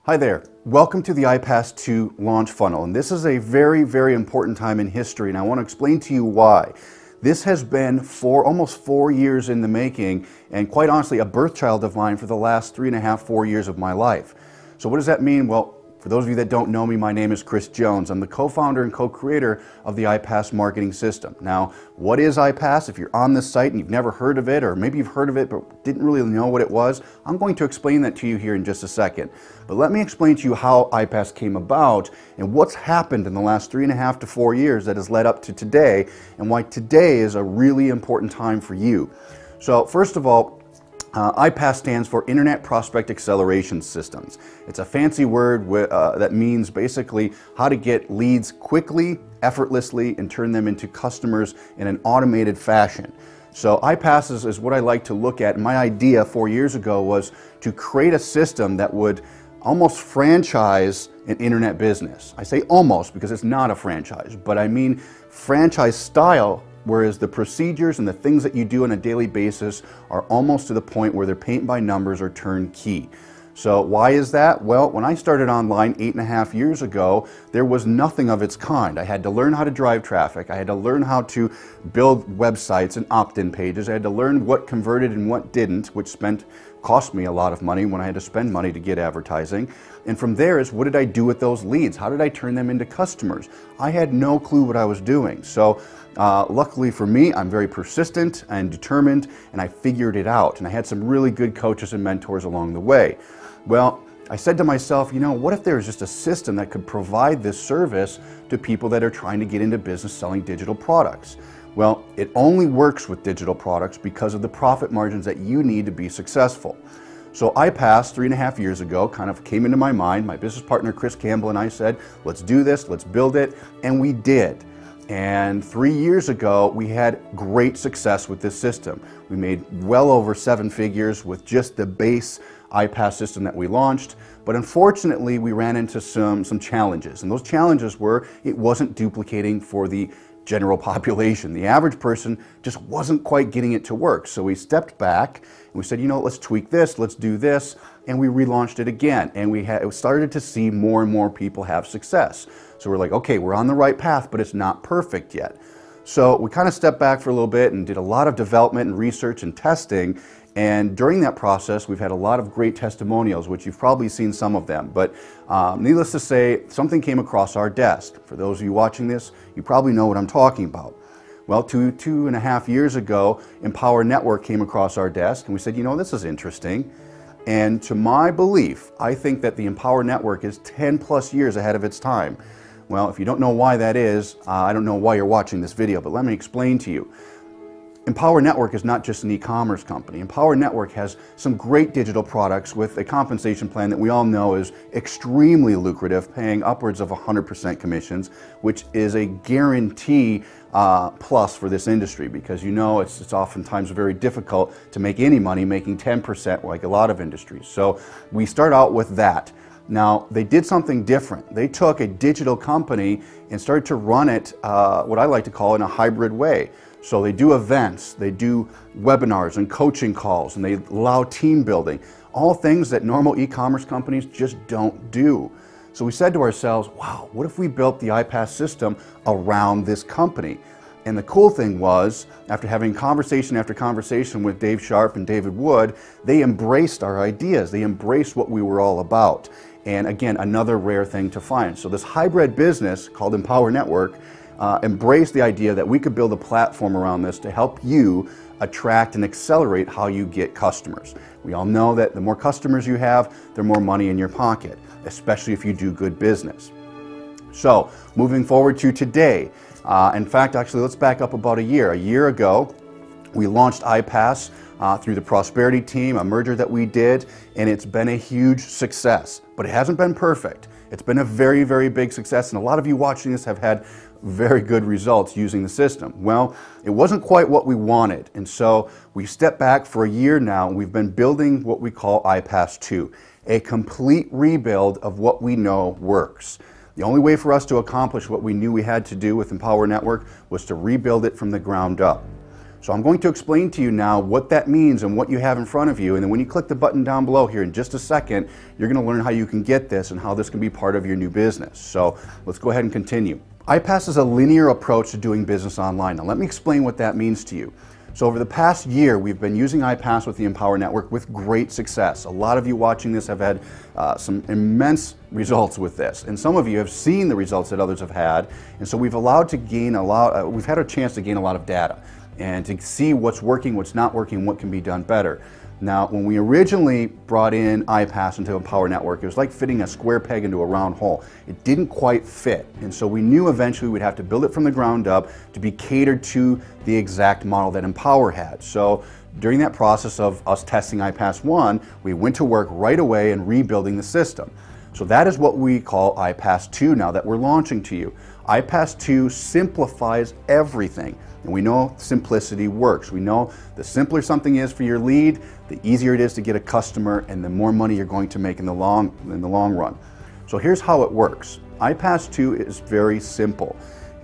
Hi there. Welcome to the Ipas 2 launch funnel. And this is a very, very important time in history, and I want to explain to you why. This has been almost 4 years in the making, and quite honestly, a birth child of mine for the last 3.5, 4 years of my life. So what does that mean? Well, for those of you that don't know me, my name is Chris Jones. I'm the co-founder and co-creator of the Ipas marketing system. Now, what is Ipas? If you're on this site and you've never heard of it, or maybe you've heard of it but didn't really know what it was, I'm going to explain that to you here in just a second. But let me explain to you how Ipas came about and what's happened in the last 3.5 to 4 years that has led up to today, and why today is a really important time for you. So first of all, Ipas stands for Internet Prospect Acceleration Systems. It's a fancy word that means basically how to get leads quickly, effortlessly, and turn them into customers in an automated fashion. So Ipas is what I like to look at. My idea 4 years ago was to create a system that would almost franchise an internet business. I say almost because it's not a franchise, but I mean franchise style, whereas the procedures and the things that you do on a daily basis are almost to the point where they're paint by numbers or turnkey. So why is that? Well, when I started online 8.5 years ago, there was nothing of its kind. I had to learn how to drive traffic. I had to learn how to build websites and opt-in pages. I had to learn what converted and what didn't, which cost me a lot of money when I had to spend money to get advertising. And from there is, what did I do with those leads? How did I turn them into customers? I had no clue what I was doing. So luckily for me, I'm very persistent and determined, and I figured it out. And I had some really good coaches and mentors along the way. Well, I said to myself, you know, what if there was just a system that could provide this service to people that are trying to get into business selling digital products? Well, it only works with digital products because of the profit margins that you need to be successful. So Ipas 3.5 years ago kind of came into my mind. My business partner Chris Campbell and I said, let's do this, let's build it, and we did. And 3 years ago, we had great success with this system. We made well over 7 figures with just the base Ipas system that we launched, but unfortunately we ran into some challenges, and those challenges were it wasn't duplicating for the general population. The average person just wasn't quite getting it to work. So we stepped back and we said, you know, let's tweak this, let's do this, and we relaunched it again, and we started to see more and more people have success. So we're like, okay, we're on the right path, but it's not perfect yet. So we kind of stepped back for a little bit and did a lot of development and research and testing. And during that process, we've had a lot of great testimonials, which you've probably seen some of them. But needless to say, something came across our desk. For those of you watching this, you probably know what I'm talking about. Well, 2.5 years ago, Empower Network came across our desk, and we said, you know, this is interesting. And to my belief, I think that the Empower Network is 10+ years ahead of its time. Well, if you don't know why that is, I don't know why you're watching this video, but let me explain to you. Empower Network is not just an e-commerce company. Empower Network has some great digital products with a compensation plan that we all know is extremely lucrative, paying upwards of 100% commissions, which is a guarantee plus for this industry, because you know it's oftentimes very difficult to make any money making 10% like a lot of industries. So we start out with that. Now, they did something different. They took a digital company and started to run it, what I like to call, in a hybrid way. So they do events, they do webinars and coaching calls, and they allow team building, all things that normal e-commerce companies just don't do. So we said to ourselves, wow, what if we built the Ipas system around this company? And the cool thing was, after having conversation after conversation with Dave Sharp and David Wood, they embraced our ideas. They embraced what we were all about. And again, another rare thing to find. So this hybrid business called Empower Network embraced the idea that we could build a platform around this to help you attract and accelerate how you get customers. We all know that the more customers you have, the more money in your pocket, especially if you do good business. So moving forward to today, in fact, actually, let's back up about a year. A year ago, we launched Ipas through the Prosperity team, a merger that we did, and it's been a huge success. But it hasn't been perfect. It's been a very, very big success, and a lot of you watching this have had very good results using the system. Well, it wasn't quite what we wanted, and so we stepped back for a year now, and we've been building what we call Ipas 2, a complete rebuild of what we know works. The only way for us to accomplish what we knew we had to do with Empower Network was to rebuild it from the ground up. So I'm going to explain to you now what that means and what you have in front of you, and then when you click the button down below here in just a second, you're going to learn how you can get this and how this can be part of your new business. So let's go ahead and continue. Ipas is a linear approach to doing business online. Now let me explain what that means to you. So over the past year, we've been using Ipas with the Empower Network with great success. A lot of you watching this have had some immense results with this, and some of you have seen the results that others have had, and so we've had a chance to gain a lot of data and to see what's working, what's not working, what can be done better. Now, when we originally brought in Ipas into Empower Network, it was like fitting a square peg into a round hole. It didn't quite fit, and so we knew eventually we'd have to build it from the ground up to be catered to the exact model that Empower had. So during that process of us testing Ipas 1, we went to work right away in rebuilding the system. So that is what we call Ipas 2 now that we're launching to you. Ipas 2 simplifies everything. And we know simplicity works. We know the simpler something is for your lead, the easier it is to get a customer, and the more money you're going to make in the long run. So here's how it works. Ipas 2 is very simple.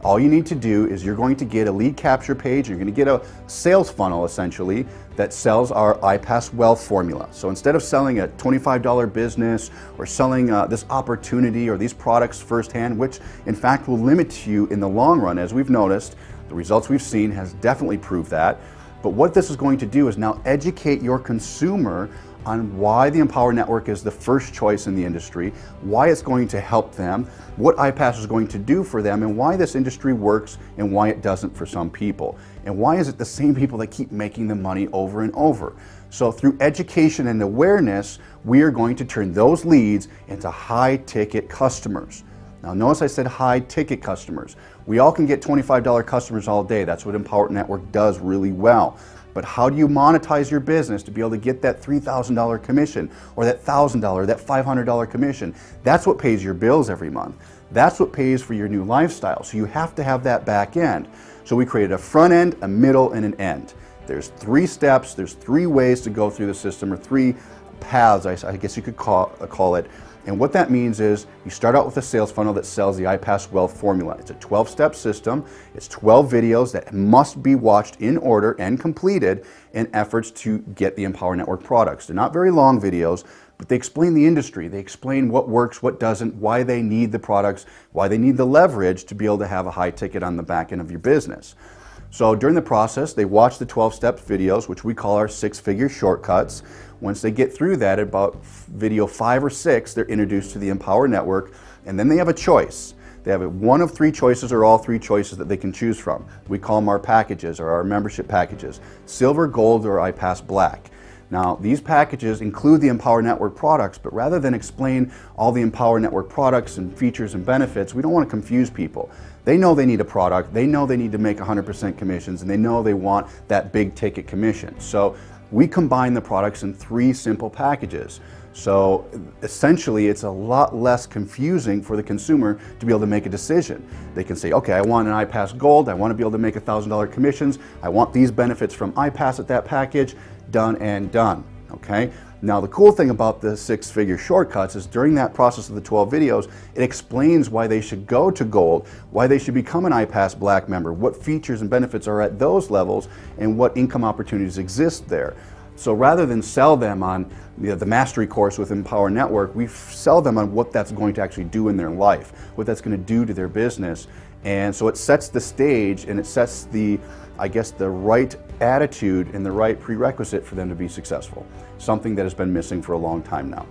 All you need to do is you're going to get a lead capture page, you're going to get a sales funnel essentially that sells our Ipas Wealth formula. So instead of selling a $25 business or selling this opportunity or these products firsthand, which in fact will limit you in the long run, as we've noticed, the results we've seen has definitely proved that. But what this is going to do is now educate your consumer on why the Empower Network is the first choice in the industry, why it's going to help them, what Ipas is going to do for them, and why this industry works and why it doesn't for some people. And why is it the same people that keep making the money over and over? So through education and awareness, we are going to turn those leads into high-ticket customers. Now notice I said high-ticket customers. We all can get $25 customers all day. That's what Empower Network does really well. But how do you monetize your business to be able to get that $3,000 commission or that $1,000, that $500 commission? That's what pays your bills every month. That's what pays for your new lifestyle. So you have to have that back end. So we created a front end, a middle, and an end. There's 3 steps, there's 3 ways to go through the system, or 3 paths, I guess you could call it. And what that means is you start out with a sales funnel that sells the Ipas Wealth formula. It's a 12-step system. It's 12 videos that must be watched in order and completed in efforts to get the Empower Network products. They're not very long videos, but they explain the industry. They explain what works, what doesn't, why they need the products, why they need the leverage to be able to have a high ticket on the back end of your business. So during the process, they watch the 12-step videos, which we call our 6-figure shortcuts. Once they get through that, at about video 5 or 6, they're introduced to the Empower Network, and then they have a choice. They have one of 3 choices or all 3 choices that they can choose from. We call them our packages or our membership packages: Silver, Gold, or Ipas Black. Now, these packages include the Empower Network products, but rather than explain all the Empower Network products and features and benefits, we don't want to confuse people. They know they need a product, they know they need to make 100% commissions, and they know they want that big ticket commission. So we combine the products in 3 simple packages. So essentially, it's a lot less confusing for the consumer to be able to make a decision. They can say, okay, I want an Ipas Gold, I want to be able to make $1,000 commissions, I want these benefits from Ipas at that package, done and done, okay? Now the cool thing about the 6-figure shortcuts is during that process of the 12 videos, it explains why they should go to Gold, why they should become an Ipas Black member, what features and benefits are at those levels, and what income opportunities exist there. So rather than sell them on the mastery course with Empower Network, we sell them on what that's going to actually do in their life, what that's going to do to their business. And so it sets the stage and it sets the, I guess, the right attitude and the right prerequisite for them to be successful, something that has been missing for a long time now.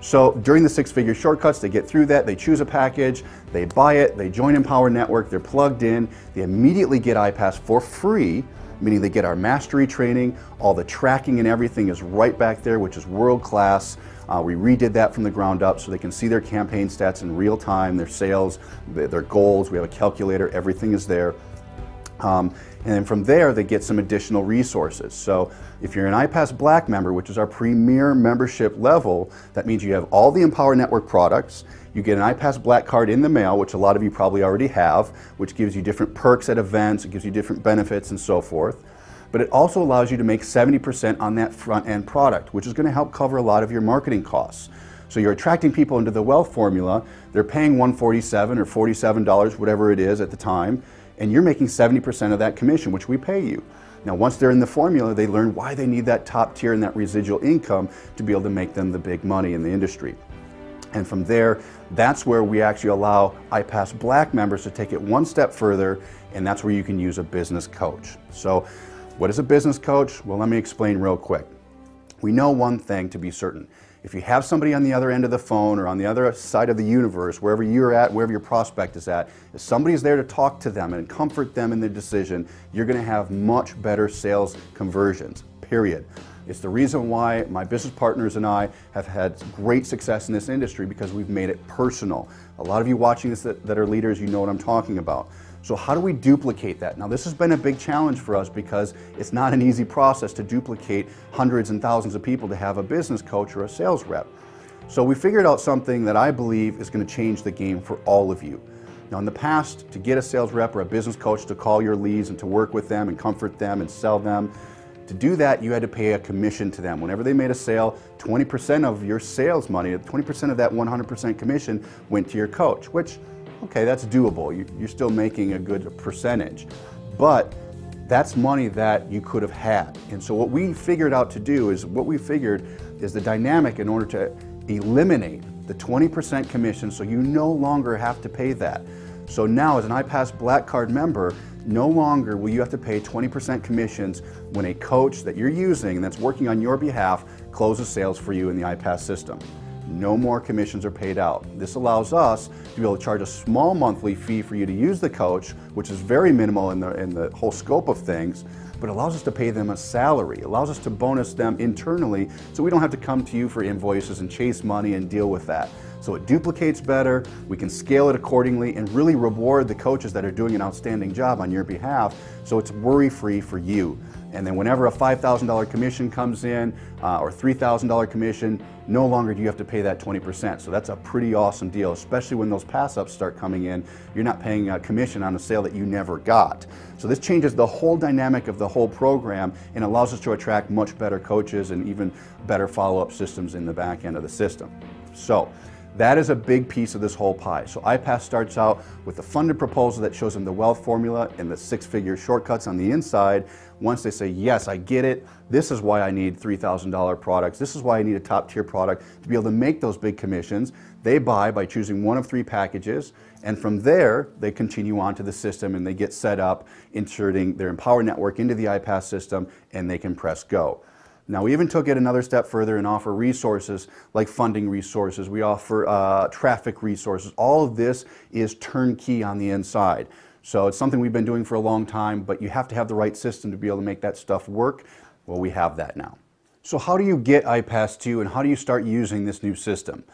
So during the 6-figure shortcuts, they get through that, they choose a package, they buy it, they join Empower Network, they're plugged in, they immediately get Ipas for free, meaning they get our mastery training, all the tracking and everything is right back there, which is world class. We redid that from the ground up so they can see their campaign stats in real time, their sales, their goals. We have a calculator, everything is there. And then from there, they get some additional resources. So if you're an Ipas Black member, which is our premier membership level, that means you have all the Empower Network products. You get an Ipas Black card in the mail, which a lot of you probably already have, which gives you different perks at events, it gives you different benefits and so forth. But it also allows you to make 70% on that front end product, which is going to help cover a lot of your marketing costs. So you're attracting people into the wealth formula, they're paying $147 or $47, whatever it is at the time, and you're making 70% of that commission, which we pay you. Now, once they're in the formula, they learn why they need that top tier and that residual income to be able to make them the big money in the industry. And from there, that's where we actually allow Ipas Black members to take it one step further, and that's where you can use a business coach. So what is a business coach? Well, let me explain real quick. We know one thing to be certain. If you have somebody on the other end of the phone or on the other side of the universe, wherever you're at, wherever your prospect is at, if somebody's there to talk to them and comfort them in their decision, you're going to have much better sales conversions, period. It's the reason why my business partners and I have had great success in this industry, because we've made it personal. A lot of you watching this that are leaders, you know what I'm talking about. So how do we duplicate that? Now, this has been a big challenge for us because it's not an easy process to duplicate hundreds and thousands of people to have a business coach or a sales rep. So we figured out something that I believe is going to change the game for all of you. Now, in the past, to get a sales rep or a business coach to call your leads and to work with them and comfort them and sell them, to do that, you had to pay a commission to them. Whenever they made a sale, 20% of your sales money, 20% of that 100% commission went to your coach, which, okay, that's doable. You're still making a good percentage, but that's money that you could have had. And so what we figured out to do is, the dynamic in order to eliminate the 20% commission, so you no longer have to pay that. So now, as an Ipas Black Card member, no longer will you have to pay 20% commissions when a coach that you're using that's working on your behalf closes sales for you in the Ipas system. No more commissions are paid out. This allows us to be able to charge a small monthly fee for you to use the coach, which is very minimal in the whole scope of things, but allows us to pay them a salary, allows us to bonus them internally, so we don't have to come to you for invoices and chase money and deal with that. So it duplicates better, we can scale it accordingly, and really reward the coaches that are doing an outstanding job on your behalf, so it's worry-free for you. And then whenever a $5,000 commission comes in, or $3,000 commission, no longer do you have to pay that 20%. So that's a pretty awesome deal, especially when those pass-ups start coming in. You're not paying a commission on a sale that you never got. So this changes the whole dynamic of the whole program and allows us to attract much better coaches and even better follow-up systems in the back end of the system. So that is a big piece of this whole pie. So Ipas starts out with a funded proposal that shows them the wealth formula and the six-figure shortcuts on the inside. Once they say, yes, I get it, this is why I need $3,000 products, this is why I need a top-tier product to be able to make those big commissions, they buy by choosing one of 3 packages, and from there, they continue on to the system and they get set up, inserting their Empower network into the Ipas system, and they can press go. Now, we even took it another step further and offer resources like funding resources. We offer traffic resources. All of this is turnkey on the inside. So it's something we've been doing for a long time, but you have to have the right system to be able to make that stuff work. Well, we have that now. So how do you get Ipas 2 and how do you start using this new system?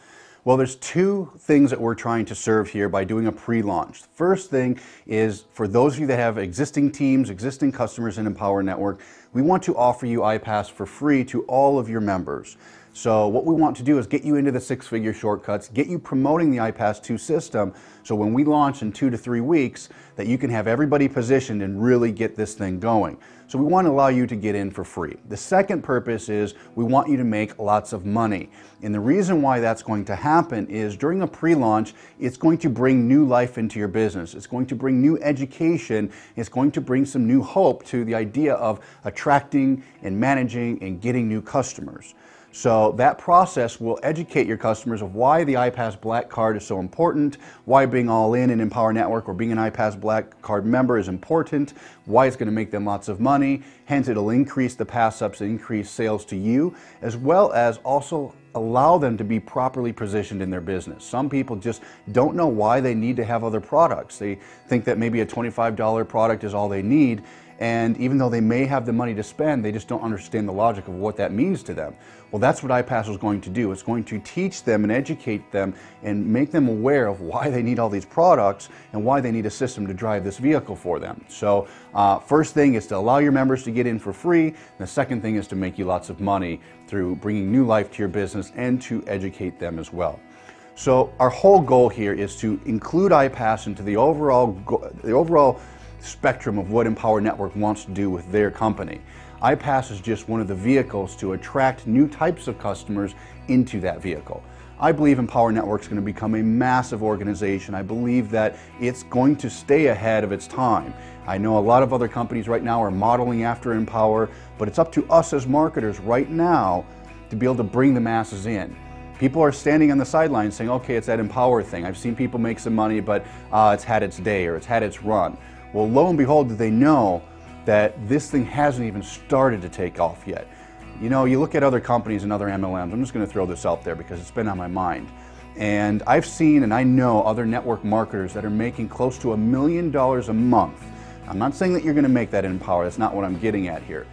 Well, there's 2 things that we're trying to serve here by doing a pre-launch. The first thing is, for those of you that have existing teams, existing customers in Empower Network, we want to offer you Ipas for free to all of your members. So what we want to do is get you into the six-figure shortcuts, get you promoting the Ipas 2 system, so when we launch in 2 to 3 weeks, that you can have everybody positioned and really get this thing going. So we want to allow you to get in for free. The second purpose is we want you to make lots of money. And the reason why that's going to happen is during a pre-launch, it's going to bring new life into your business. It's going to bring new education. It's going to bring some new hope to the idea of attracting and managing and getting new customers. So that process will educate your customers of why the Ipas Black Card is so important, why being all in Empower Network or being an Ipas Black Card member is important, why it's going to make them lots of money. Hence, it'll increase the pass-ups and increase sales to you, as well as also allow them to be properly positioned in their business. Some people just don't know why they need to have other products. They think that maybe a $25 product is all they need, and even though they may have the money to spend, they just don't understand the logic of what that means to them. Well, that's what Ipas is going to do. It's going to teach them and educate them and make them aware of why they need all these products and why they need a system to drive this vehicle for them. So first thing is to allow your members to get in for free. And the second thing is to make you lots of money through bringing new life to your business and to educate them as well. So our whole goal here is to include Ipas into the overall spectrum of what Empower Network wants to do with their company. Ipas is just one of the vehicles to attract new types of customers into that vehicle. I believe Empower Network is going to become a massive organization. I believe that it's going to stay ahead of its time. I know a lot of other companies right now are modeling after Empower, but it's up to us as marketers right now to be able to bring the masses in. People are standing on the sidelines saying, okay, it's that Empower thing. I've seen people make some money, but it's had its day or it's had its run. Well, lo and behold, do they know that this thing hasn't even started to take off yet. You know, you look at other companies and other MLMs, I'm just going to throw this out there because it's been on my mind. And I've seen and I know other network marketers that are making close to $1 million a month. I'm not saying that you're going to make that in Empower, that's not what I'm getting at here.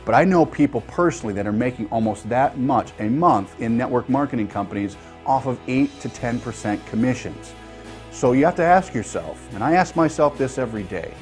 But I know people personally that are making almost that much a month in network marketing companies off of 8 to 10% commissions. So you have to ask yourself, and I ask myself this every day,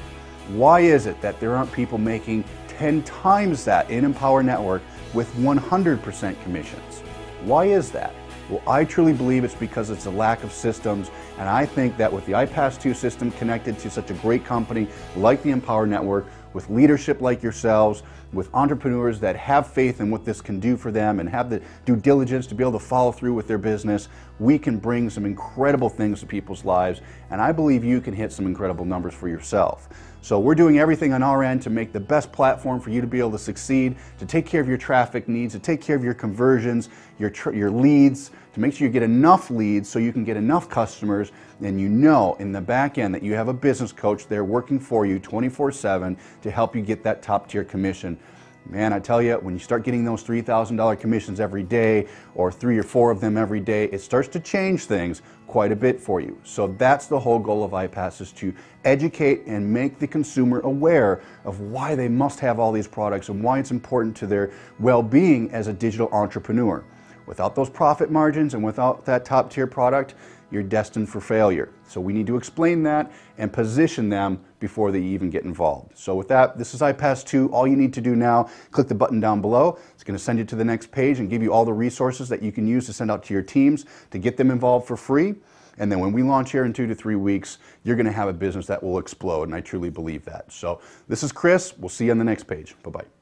why is it that there aren't people making 10 times that in Empower Network with 100% commissions? Why is that? Well, I truly believe it's because it's a lack of systems, and I think that with the Ipas 2 system connected to such a great company like the Empower Network, with leadership like yourselves, with entrepreneurs that have faith in what this can do for them and have the due diligence to be able to follow through with their business, we can bring some incredible things to people's lives, and I believe you can hit some incredible numbers for yourself. So we're doing everything on our end to make the best platform for you to be able to succeed, to take care of your traffic needs, to take care of your conversions, your leads, to make sure you get enough leads so you can get enough customers, and you know in the back end that you have a business coach there working for you 24/7 to help you get that top tier commission. Man, I tell you, when you start getting those $3,000 commissions every day, or 3 or 4 of them every day, it starts to change things quite a bit for you. So that's the whole goal of Ipas, is to educate and make the consumer aware of why they must have all these products and why it's important to their well-being as a digital entrepreneur. Without those profit margins and without that top tier product, you're destined for failure. So we need to explain that and position them before they even get involved. So with that, this is Ipas 2. All you need to do now, click the button down below. It's going to send you to the next page and give you all the resources that you can use to send out to your teams to get them involved for free. And then when we launch here in 2 to 3 weeks, you're going to have a business that will explode, and I truly believe that. So this is Chris. We'll see you on the next page. Bye-bye.